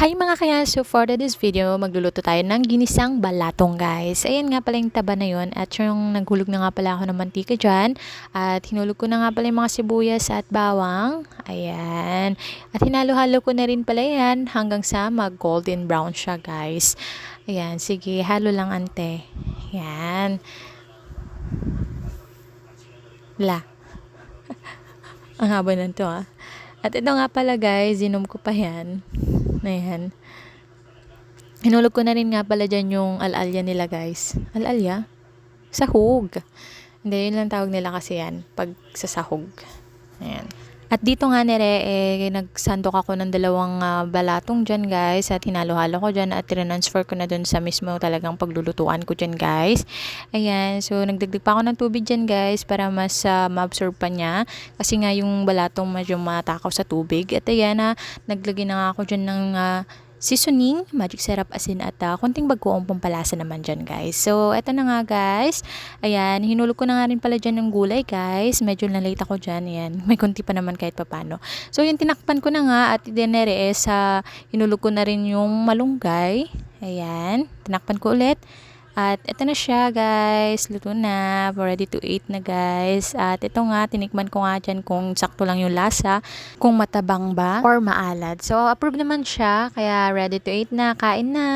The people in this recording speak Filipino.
Hi mga kaya, so for this video, magluluto tayo ng ginisang balatong guys. Ayan nga pala yung taba na yun at yung naghulog na nga pala ako ng mantika dyan. At hinulog ko na nga pala yung mga sibuyas at bawang. Ayan. At hinalo-halo ko na rin pala yan hanggang sa mag golden brown siya guys. Ayan, sige, halo lang ante. Ayan. La. Ang haba na to ah. At ito nga pala guys, inom ko pa yan. Ayan. Hinulog ko na rin nga pala dyan yung alalya nila guys. Alalya? Sahog. Hindi, yun lang tawag nila kasi yan. Pag sa sahog. Ayan. At dito nga nere, nagsandok ako ng dalawang balatong dyan guys. At hinalo-halo ko dyan at transfer ko na dun sa mismo talagang paglulutuan ko dyan guys. Ayan. So, nagdagdag pa ako ng tubig dyan guys para mas ma-absorb pa niya. Kasi nga yung balatong medyo matakaw sa tubig. At ayan naglagay na nga ako dyan ng seasoning, magic syrup, asin at konting bagoong pampalasa naman dyan guys. So, eto na nga guys. Ayan, hinulog ko na nga rin pala dyan ng gulay guys. Medyo na-late ako dyan. Ayan, may konti pa naman kahit papano. So, yung tinakpan ko na nga at dinere hinulog ko na rin yung malunggay. Ayan, tinakpan ko ulit. At ito na siya guys, luto na, ready to eat na guys. At ito nga, tinikman ko nga dyan kung sakto lang yung lasa, kung matabang ba or maalat. So approve naman siya, kaya ready to eat na, kain na!